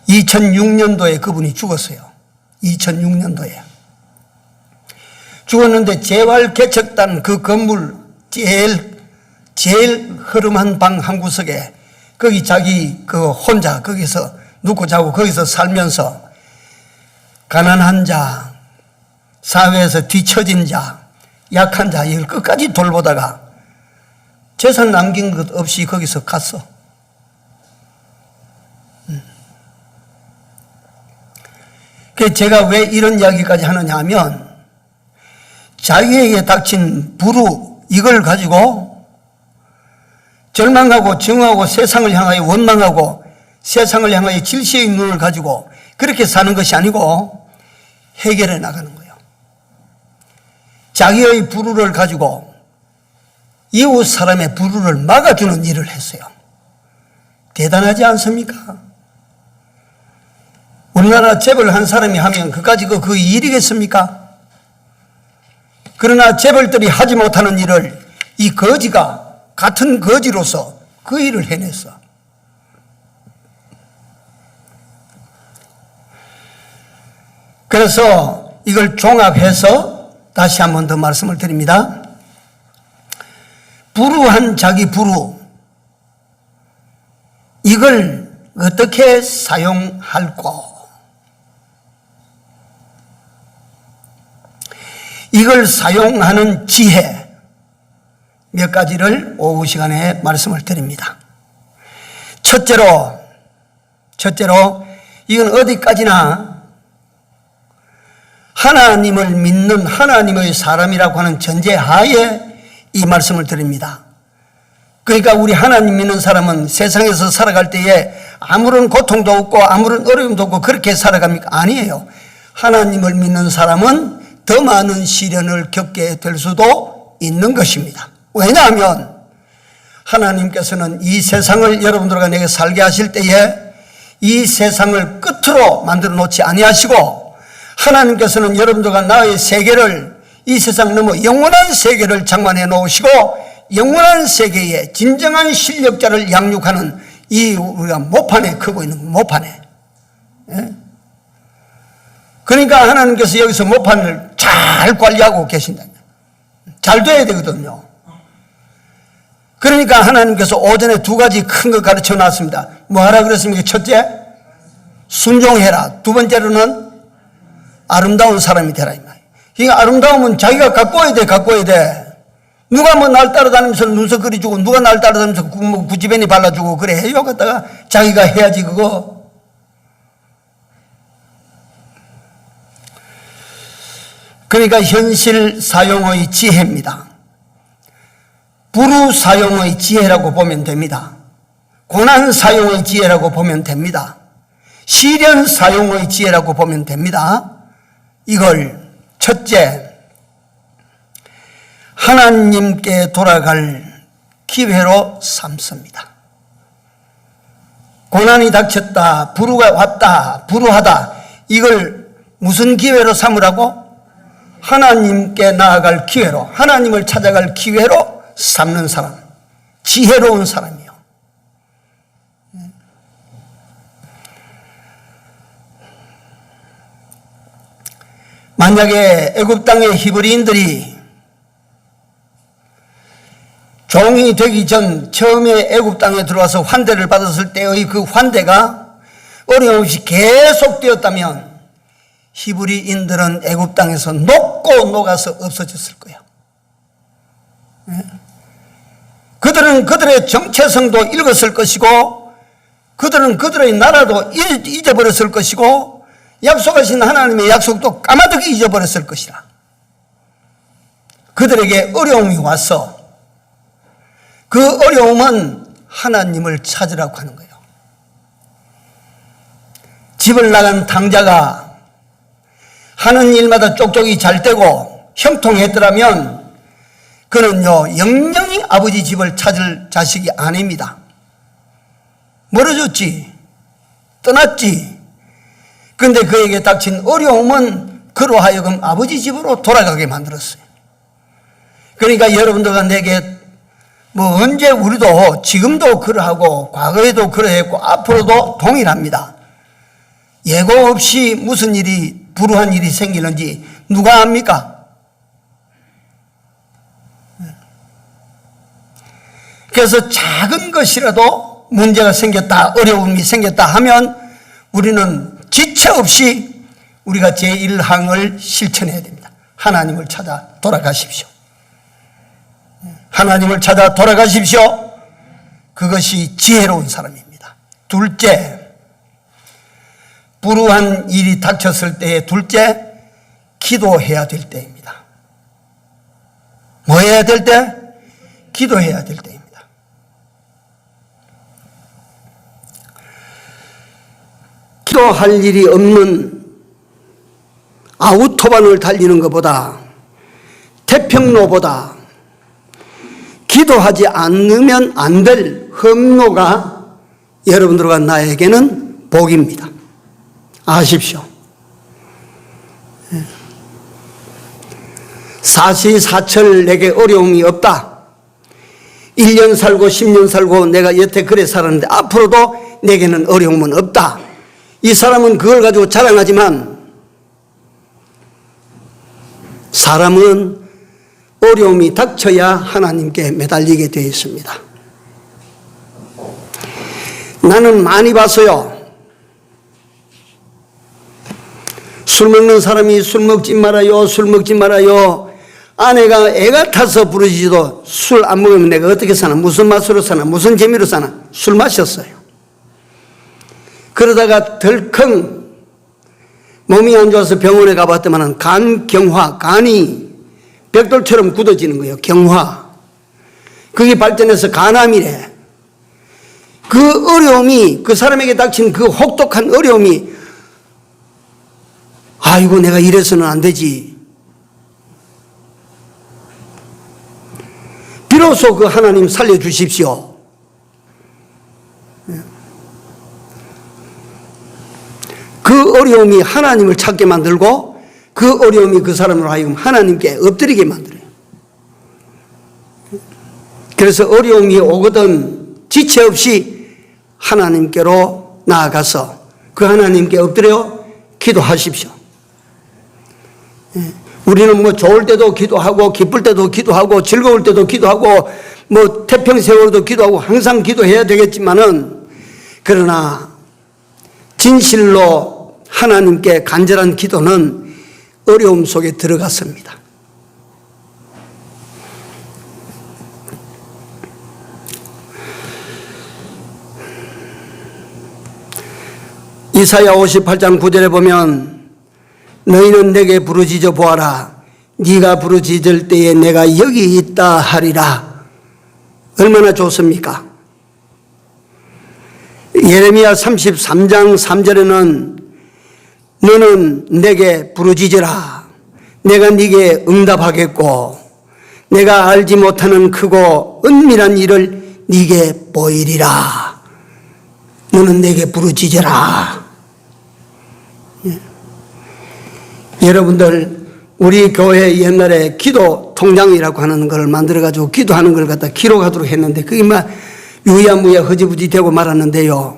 2006년도에 그분이 죽었어요. 2006년도에. 죽었는데 재활개척단 그 건물 제일 허름한 방 한 구석에 거기 자기 그 혼자 거기서 눕고 자고 거기서 살면서 가난한 자, 사회에서 뒤처진 자, 약한 자 이걸 끝까지 돌보다가 재산 남긴 것 없이 거기서 갔어. 그래서 제가 왜 이런 이야기까지 하느냐 하면 자기에게 닥친 불우 이걸 가지고 절망하고 증오하고 세상을 향하여 원망하고 세상을 향하여 질시의 눈을 가지고 그렇게 사는 것이 아니고 해결해 나가는 거예요. 자기의 불우를 가지고 이웃 사람의 불우를 막아주는 일을 했어요. 대단하지 않습니까? 우리나라 재벌 한 사람이 하면 그까지 그 일이겠습니까? 그러나 재벌들이 하지 못하는 일을 이 거지가 같은 거지로서 그 일을 해냈어. 그래서 이걸 종합해서 다시 한 번 더 말씀을 드립니다. 불우한 자기 불우 이걸 어떻게 사용할꼬? 이걸 사용하는 지혜 몇 가지를 오후 시간에 말씀을 드립니다. 첫째로 이건 어디까지나 하나님을 믿는 하나님의 사람이라고 하는 전제하에 이 말씀을 드립니다. 그러니까 우리 하나님 믿는 사람은 세상에서 살아갈 때에 아무런 고통도 없고 아무런 어려움도 없고 그렇게 살아갑니까? 아니에요. 하나님을 믿는 사람은 더 많은 시련을 겪게 될 수도 있는 것입니다. 왜냐하면 하나님께서는 이 세상을 여러분들과 내게 살게 하실 때에 이 세상을 끝으로 만들어 놓지 아니하시고 하나님께서는 여러분들과 나의 세계를 이 세상 넘어 영원한 세계를 장만해 놓으시고 영원한 세계에 진정한 실력자를 양육하는 이 우리가 모판에 크고 있는 모판에. 예? 그러니까 하나님께서 여기서 모판을 잘 관리하고 계신다. 잘 돼야 되거든요. 그러니까 하나님께서 오전에 두 가지 큰 거 가르쳐 놨습니다. 뭐 하라 그랬습니까? 첫째, 순종해라. 두 번째로는 아름다운 사람이 되라. 이 아름다움은 자기가 갖고 와야 돼, 갖고 와야 돼. 누가 뭐 날 따라다니면서 눈썹 그려주고, 누가 날 따라다니면서 구지배니 발라주고, 그래. 해요. 갖다가 자기가 해야지, 그거. 그러니까 현실 사용의 지혜입니다. 불우 사용의 지혜라고 보면 됩니다. 고난 사용의 지혜라고 보면 됩니다. 시련 사용의 지혜라고 보면 됩니다. 이걸 첫째, 하나님께 돌아갈 기회로 삼습니다. 고난이 닥쳤다, 불우가 왔다, 불우하다, 이걸 무슨 기회로 삼으라고? 하나님께 나아갈 기회로, 하나님을 찾아갈 기회로 삼는 사람, 지혜로운 사람이요. 만약에 애굽 땅의 히브리인들이 종이 되기 전 처음에 애굽 땅에 들어와서 환대를 받았을 때의 그 환대가 어려움 없이 계속되었다면 히브리인들은 애굽 땅에서 녹고 녹아서 없어졌을 거예요. 그들은 그들의 정체성도 읽었을 것이고, 그들은 그들의 나라도 잊어버렸을 것이고, 약속하신 하나님의 약속도 까마득히 잊어버렸을 것이라. 그들에게 어려움이 와서 그 어려움은 하나님을 찾으라고 하는 거예요. 집을 나간 당자가 하는 일마다 쪽쪽이 잘 되고 형통했더라면 그는요 영영이 아버지 집을 찾을 자식이 아닙니다. 멀어졌지, 떠났지. 그런데 그에게 닥친 어려움은 그로 하여금 아버지 집으로 돌아가게 만들었어요. 그러니까 여러분들과 내게 뭐 언제 우리도 지금도 그러하고 과거에도 그러했고 앞으로도 동일합니다. 예고 없이 무슨 일이 불우한 일이 생기는지 누가 압니까? 그래서 작은 것이라도 문제가 생겼다, 어려움이 생겼다 하면 우리는 지체 없이 우리가 제1항을 실천해야 됩니다. 하나님을 찾아 돌아가십시오. 하나님을 찾아 돌아가십시오. 그것이 지혜로운 사람입니다. 둘째, 불우한 일이 닥쳤을 때의 둘째, 기도해야 될 때입니다. 뭐 해야 될 때? 기도해야 될 때입니다. 기도할 일이 없는 아우토반을 달리는 것보다, 태평로보다 기도하지 않으면 안 될 험로가 여러분들과 나에게는 복입니다. 아십시오. 사시사철 내게 어려움이 없다. 1년 살고 10년 살고 내가 여태 그래 살았는데 앞으로도 내게는 어려움은 없다. 이 사람은 그걸 가지고 자랑하지만 사람은 어려움이 닥쳐야 하나님께 매달리게 되어 있습니다. 나는 많이 봤어요. 술 먹는 사람이 술 먹지 말아요, 술 먹지 말아요. 아내가 애가 타서 부르지도 술 안 먹으면 내가 어떻게 사나, 무슨 맛으로 사나, 무슨 재미로 사나. 술 마셨어요. 그러다가 덜컹 몸이 안 좋아서 병원에 가봤더만 간경화, 간이 벽돌처럼 굳어지는 거예요. 경화. 그게 발전해서 간암이래. 그 어려움이, 그 사람에게 닥친 그 혹독한 어려움이, 아이고 내가 이래서는 안 되지. 비로소 그 하나님 살려주십시오. 그 어려움이 하나님을 찾게 만들고 그 어려움이 그 사람으로 하여금 하나님께 엎드리게 만들어요. 그래서 어려움이 오거든 지체 없이 하나님께로 나아가서 그 하나님께 엎드려 기도하십시오. 우리는 뭐 좋을 때도 기도하고 기쁠 때도 기도하고 즐거울 때도 기도하고 뭐 태평세월도 기도하고 항상 기도해야 되겠지만은, 그러나 진실로 하나님께 간절한 기도는 어려움 속에 들어갔습니다. 이사야 58장 9절에 보면 너희는 내게 부르짖어 보아라. 네가 부르짖을 때에 내가 여기 있다 하리라. 얼마나 좋습니까? 예레미야 33장 3절에는 너는 내게 부르짖으라. 내가 네게 응답하겠고 내가 알지 못하는 크고 은밀한 일을 네게 보이리라. 너는 내게 부르짖으라. 여러분들, 우리 교회 옛날에 기도 통장이라고 하는 걸 만들어가지고 기도하는 걸 갖다 기록하도록 했는데 그게 막 유야무야 허지부지 되고 말았는데요.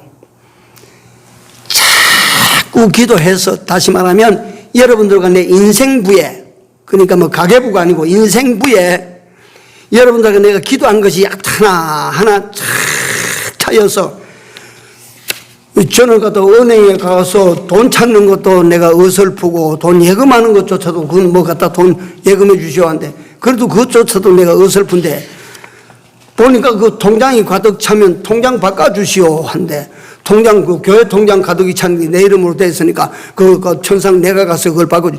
자꾸 기도해서, 다시 말하면 여러분들과 내 인생부에, 그러니까 뭐 가계부가 아니고 인생부에 여러분들과 내가 기도한 것이 하나하나 착 차여서, 저는 갖다 은행에 가서 돈 찾는 것도 내가 어설프고 돈 예금하는 것조차도 그건 뭐 갖다 돈 예금해 주시오 한데, 그래도 그것조차도 내가 어설픈데 보니까 그 통장이 가득 차면 통장 바꿔주시오 한데, 통장, 그 교회 통장 가득이 찬 게 내 이름으로 돼 있으니까 그 천상 내가 가서 그걸 바꿔,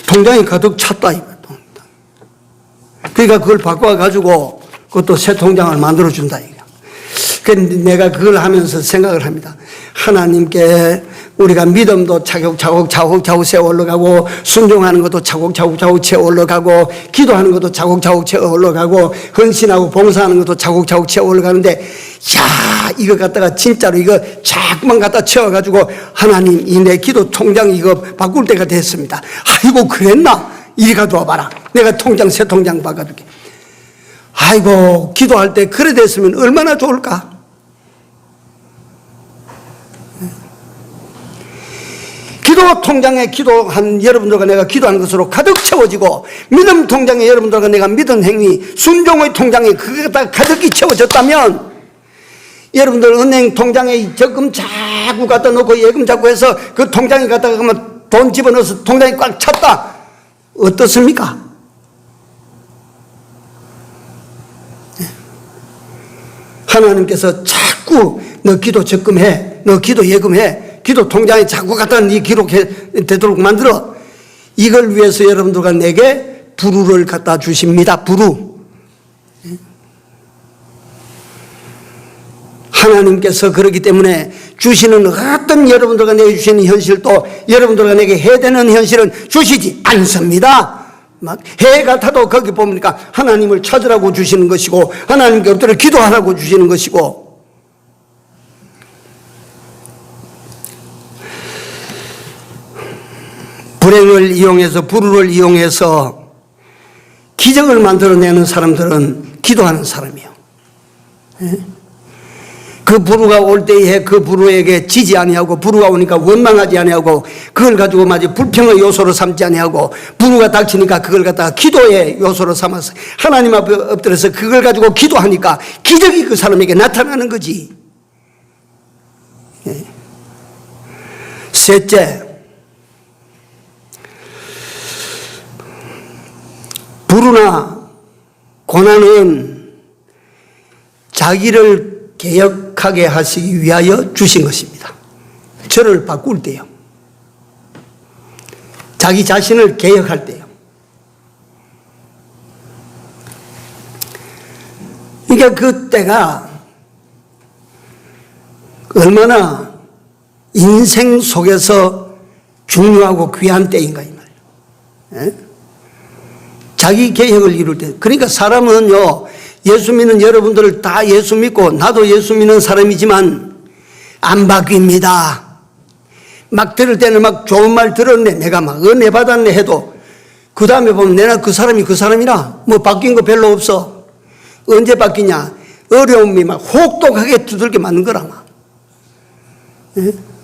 통장이 가득 찼다 이거. 그러니까 그걸 바꿔가지고 그것도 새 통장을 만들어 준다 이거. 그런데 내가 그걸 하면서 생각을 합니다. 하나님께 우리가 믿음도 차곡차곡 세워 올라가고, 순종하는 것도 차곡차곡 세워 올라가고, 기도하는 것도 차곡차곡 세워 올라가고, 헌신하고 봉사하는 것도 차곡차곡 세워 올라가는데, 야, 이거 갖다가 진짜로 이거 자꾸만 갖다 채워가지고 하나님 이 내 기도 통장 이거 바꿀 때가 됐습니다. 아이고 그랬나? 이리 가져와 봐라. 내가 통장 새 통장 바꿔줄게. 아이고 기도할 때 그래 됐으면 얼마나 좋을까? 기도 통장에 기도한 여러분들과 내가 기도한 것으로 가득 채워지고, 믿음 통장에 여러분들과 내가 믿은 행위, 순종의 통장에 그게 다 가득히 채워졌다면, 여러분들 은행 통장에 적금 자꾸 갖다 놓고 예금 자꾸 해서 그 통장에 갖다가 그러면 돈 집어넣어서 통장이 꽉 찼다. 어떻습니까? 하나님께서 자꾸 너 기도 적금해, 너 기도 예금해, 기도 통장에 자꾸 갖다 네 기록해 되도록 만들어. 이걸 위해서 여러분들과 내게 부르를 갖다 주십니다. 부르. 하나님께서 그렇기 때문에 주시는 어떤 여러분들과 내게 주시는 현실도 여러분들과 내게 해되는 현실은 주시지 않습니다. 막 해 같아도 거기 보니까 하나님을 찾으라고 주시는 것이고, 하나님께 엎드려 기도하라고 주시는 것이고, 불행을 이용해서, 불우를 이용해서 기적을 만들어내는 사람들은 기도하는 사람이에요. 그 불우가 올 때에 그 불우에게 지지 아니하고, 불우가 오니까 원망하지 아니하고, 그걸 가지고 마치 불평의 요소로 삼지 아니하고, 불우가 닥치니까 그걸 갖다가 기도의 요소로 삼아서 하나님 앞에 엎드려서 그걸 가지고 기도하니까 기적이 그 사람에게 나타나는 거지. 셋째, 불우나 고난은 자기를 개혁하게 하시기 위하여 주신 것입니다. 저를 바꿀 때요. 자기 자신을 개혁할 때요. 그러니까 그때가 얼마나 인생 속에서 중요하고 귀한 때인가 이 말이에요. 자기 개혁을 이룰 때. 그러니까 사람은요, 예수 믿는 여러분들을 다 예수 믿고 나도 예수 믿는 사람이지만 안 바뀝니다. 막 들을 때는 막 좋은 말 들었네, 내가 막 은혜 받았네 해도 그 다음에 보면 내가 그 사람이 그 사람이라 뭐 바뀐 거 별로 없어. 언제 바뀌냐? 어려움이 막 혹독하게 두들겨 맞는 거라. 막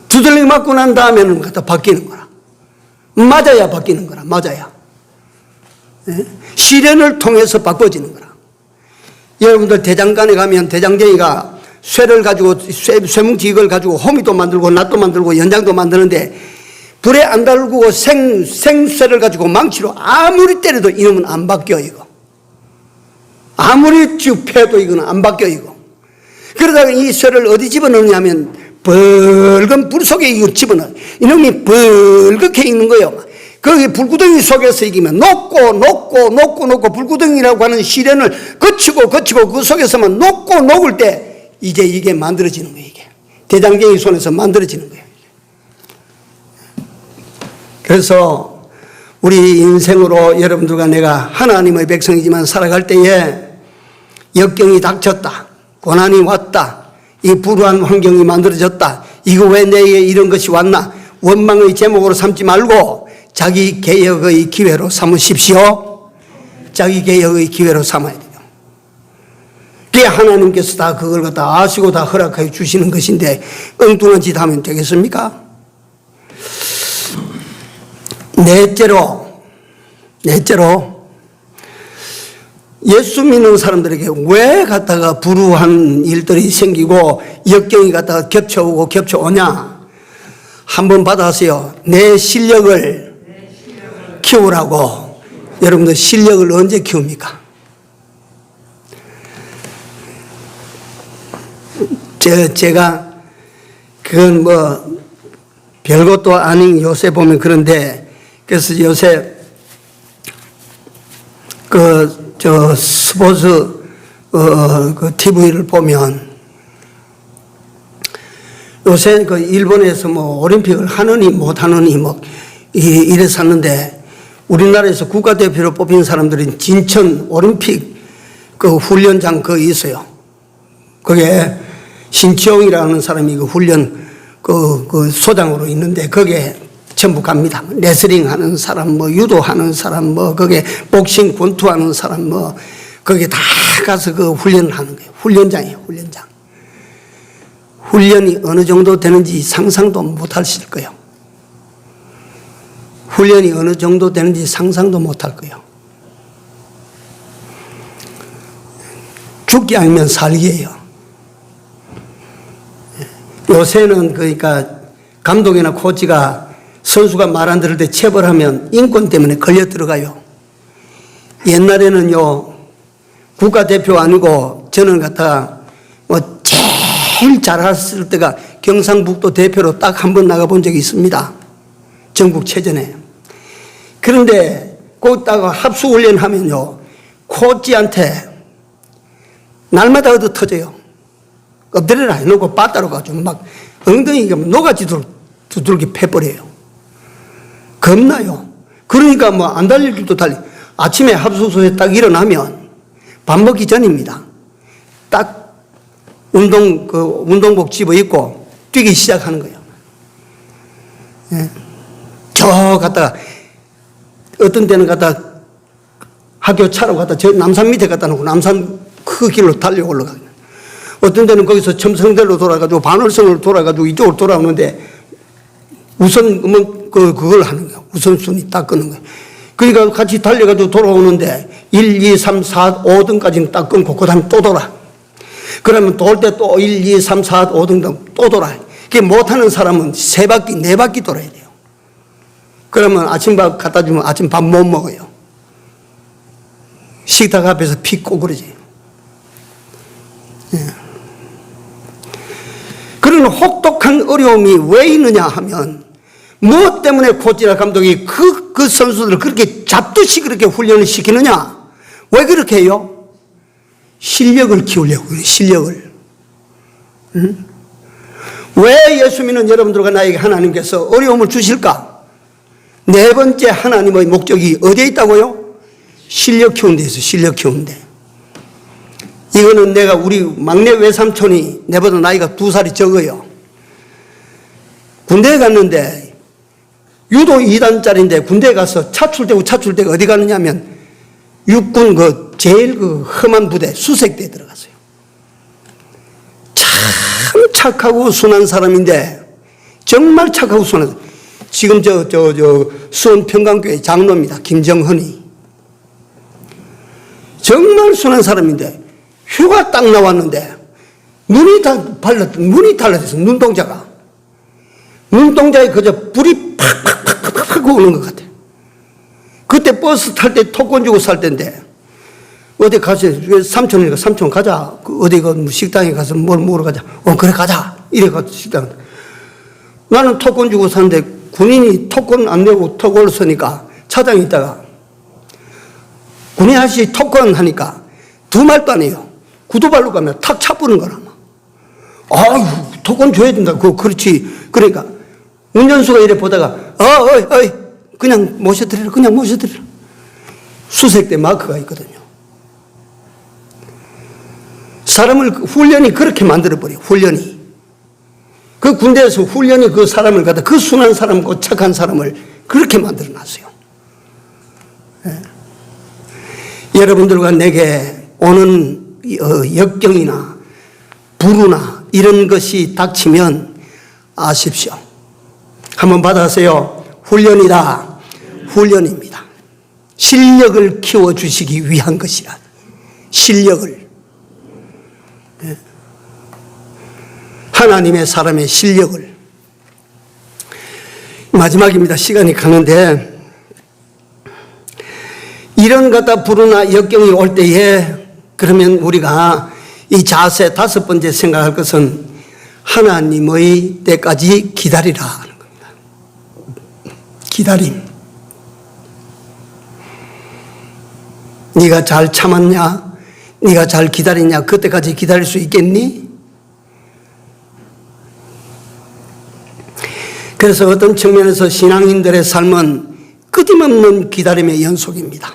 두들겨 맞고 난 다음에는 갖다 바뀌는 거라. 맞아야 바뀌는 거라. 맞아야. 시련을 통해서 바꿔지는 거라. 여러분들 대장간에 가면 대장쟁이가 쇠를 가지고 쇠뭉치 이걸 가지고 호미도 만들고 낫도 만들고 연장도 만드는데 불에 안 달구고 생쇠를 가지고 망치로 아무리 때려도 이놈은 안 바뀌어, 이거. 아무리 쭉 패도 이거는 안 바뀌어, 이거. 그러다가 이 쇠를 어디 집어넣냐면 붉은 불 속에 이거 집어넣어. 이놈이 붉게 있는 거예요. 거기 불구덩이 속에서 이기면 녹고 불구덩이라고 하는 시련을 거치고 그 속에서만 녹을 때 이제 이게 만들어지는 거예요. 이게 대장경이 손에서 만들어지는 거예요. 그래서 우리 인생으로 여러분들과 내가 하나님의 백성이지만 살아갈 때에 역경이 닥쳤다, 고난이 왔다, 이 불우한 환경이 만들어졌다, 이거 왜 내게 이런 것이 왔나, 원망의 제목으로 삼지 말고 자기 개혁의 기회로 삼으십시오. 자기 개혁의 기회로 삼아야 돼요. 그게 하나님께서 다 그걸 갖다 아시고 다 허락하여 주시는 것인데 엉뚱한 짓 하면 되겠습니까? 넷째로 예수 믿는 사람들에게 왜 갖다가 불우한 일들이 생기고 역경이 갖다가 겹쳐오냐? 한번 받아세요. 내 실력을 키우라고. 여러분들 실력을 언제 키웁니까? 제가 그건 뭐 별것도 아닌 요새 보면 그런데, 그래서 요새 스포츠 TV를 보면 요새 일본에서 뭐 올림픽을 하느니 못하느니 뭐 이래서 하는데, 우리나라에서 국가대표로 뽑힌 사람들은 진천 올림픽 훈련장 있어요. 그게 신치용이라는 사람이 훈련 소장으로 있는데 거기에 전부 갑니다. 레슬링 하는 사람, 유도 하는 사람, 거기에 복싱, 권투 하는 사람, 거기에 다 가서 훈련을 하는 거예요. 훈련장이에요, 훈련장. 훈련이 어느 정도 되는지 상상도 못 하실 거예요. 훈련이 어느 정도 되는지 상상도 못 할 거예요. 죽기 아니면 살기예요. 요새는 그러니까 감독이나 코치가 선수가 말 안 들을 때 체벌하면 인권 때문에 걸려 들어가요. 옛날에는요, 국가대표 아니고 저는 갖다가 제일 잘했을 때가 경상북도 대표로 딱 한 번 나가본 적이 있습니다. 전국체전에. 그런데 거기다가 합수훈련 하면요, 코치한테 날마다 얻어 터져요. 엎드려라 해놓고 빠따로 가지고 막 엉덩이가 녹아지도록 두들겨 패버려요. 겁나요. 그러니까 뭐 안 달릴 길도 달리. 아침에 합숙소에 딱 일어나면 밥 먹기 전입니다. 딱 운동복 집어 입고 뛰기 시작하는 거예요. 예. 저 갔다가 어떤 때는 갔다 학교 차로 갔다 저 남산 밑에 갖다 놓고 남산 그 길로 달려 올라가요. 어떤 때는 거기서 첨성대로 돌아가지고 반월성으로 돌아가지고 이쪽으로 돌아오는데 우선 그걸 하는 거예요. 우선순위 딱 끄는 거예요. 그러니까 같이 달려가지고 돌아오는데 1, 2, 3, 4, 5등까지는 딱 끊고 그 다음에 또 돌아. 그러면 돌 때 또 1, 2, 3, 4, 5등 또 돌아. 그게 못하는 사람은 3바퀴, 4바퀴 돌아야 돼요. 그러면 아침밥 갖다 주면 아침밥 못 먹어요. 식탁 앞에서 피 꼬그러져요. 예. 그런 혹독한 어려움이 왜 있느냐 하면, 무엇 때문에 코치나 감독이 그 선수들을 그렇게 잡듯이 그렇게 훈련을 시키느냐? 왜 그렇게 해요? 실력을 키우려고 해요, 실력을. 응? 왜 예수 믿는 여러분들과 나에게 하나님께서 어려움을 주실까? 네 번째 하나님의 목적이 어디에 있다고요? 실력 키우는 데 있어요, 실력 키우는 데. 이거는 내가 우리 막내 외삼촌이 내보다 나이가 2살이 적어요. 군대에 갔는데 유도 2단짜리인데 군대에 가서 차출대가 어디 가느냐 하면 육군 제일 험한 부대 수색대에 들어갔어요. 참 착하고 순한 사람인데, 정말 착하고 순한 사람. 지금 수원 평강교회 장로입니다. 김정헌이. 정말 순한 사람인데 휴가 딱 나왔는데 눈이 달라졌어. 눈동자에 그저 불이 팍팍 타고 오는 것 같아요. 그때 버스 탈 때 토건 주고 살 때인데 어디 가서 삼촌이니까 삼촌 가자. 어디 그 식당에 가서 뭘 먹으러 가자. 그래 가자. 이래 가서 식당. 나는 토건 주고 사는데 군인이 토건 안 내고 토건을 서니까 차장이 있다가 군인 아저씨 토건 하니까 두 말도 안 해요. 구두발로 가면 탁 차부는 거라. 아유, 토건 줘야 된다. 그렇지. 그러니까 운전수가 이래 보다가 어이 그냥 모셔드리라. 그냥 모셔드리라. 수색대 마크가 있거든요. 사람을 훈련이 그렇게 만들어버려요. 훈련이. 그 군대에서 훈련이 그 사람을 갖다 그 순한 사람, 그 착한 사람을 그렇게 만들어놨어요. 예. 여러분들과 내게 오는 역경이나 불우나 이런 것이 닥치면 아십시오. 한번 받아세요. 훈련이다. 훈련입니다. 실력을 키워주시기 위한 것이라. 실력을. 네. 하나님의 사람의 실력을. 마지막입니다. 시간이 가는데 이런 것다 불우나 역경이 올 때에 그러면 우리가 이 자세 다섯 번째 생각할 것은 하나님의 때까지 기다리라 하는 겁니다. 기다림. 네가 잘 참았냐? 네가 잘 기다리냐? 그때까지 기다릴 수 있겠니? 그래서 어떤 측면에서 신앙인들의 삶은 끊임없는 기다림의 연속입니다.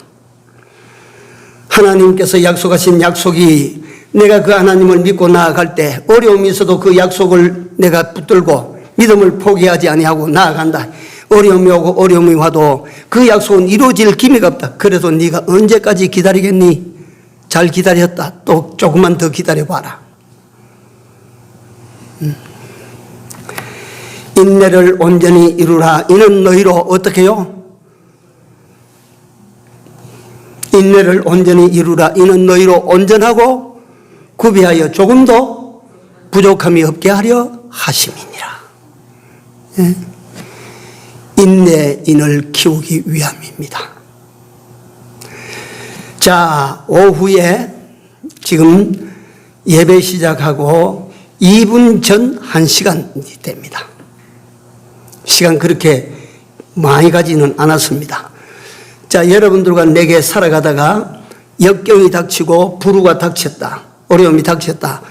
하나님께서 약속하신 약속이 내가 그 하나님을 믿고 나아갈 때 어려움이 있어도 그 약속을 내가 붙들고 믿음을 포기하지 아니하고 나아간다. 어려움이 오고 어려움이 와도 그 약속은 이루어질 기미가 없다. 그래도 네가 언제까지 기다리겠니? 잘 기다렸다. 또 조금만 더 기다려봐라. 인내를 온전히 이루라. 이는 너희로 어떻게 해요? 인내를 온전히 이루라. 이는 너희로 온전하고 구비하여 조금도 부족함이 없게 하려 하심이니라. 예? 인내인을 키우기 위함입니다. 자, 오후에 지금 예배 시작하고 2분 전 1시간이 됩니다. 시간 그렇게 많이 가지는 않았습니다. 자, 여러분들과 내게 살아가다가 역경이 닥치고 불우가 닥쳤다. 어려움이 닥쳤다.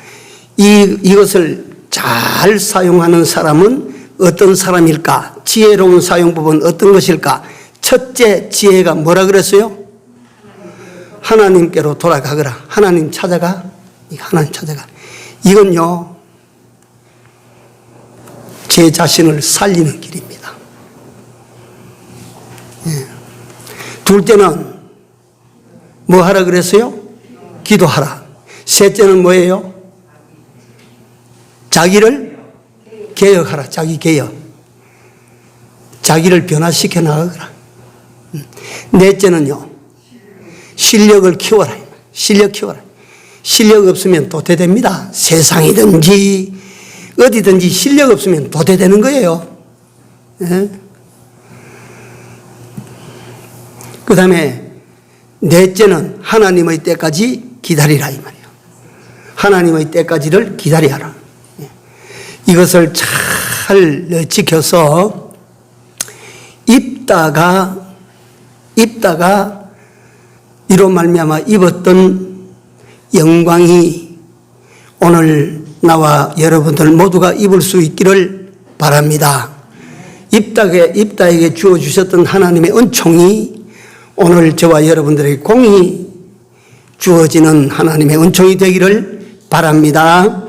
이것을 잘 사용하는 사람은 어떤 사람일까? 지혜로운 사용법은 어떤 것일까? 첫째 지혜가 뭐라 그랬어요? 하나님께로 돌아가거라. 하나님 찾아가. 하나님 찾아가. 이건요, 제 자신을 살리는 길입니다. 예. 둘째는 뭐 하라 그랬어요? 기도하라. 셋째는 뭐예요? 자기를 개혁하라. 자기 개혁. 자기를 변화시켜 나가거라. 넷째는요, 실력을 키워라. 실력 키워라. 실력 없으면 도태됩니다. 세상이든지 어디든지 실력 없으면 도태되는 거예요. 예? 그 다음에 넷째는 하나님의 때까지 기다리라 이 말이에요. 하나님의 때까지를 기다리라. 예. 이것을 잘 지켜서 입다가 이로 말미암아 입었던 영광이 오늘 나와 여러분들 모두가 입을 수 있기를 바랍니다. 입다에게 주어주셨던 하나님의 은총이 오늘 저와 여러분들에게 공히 주어지는 하나님의 은총이 되기를 바랍니다.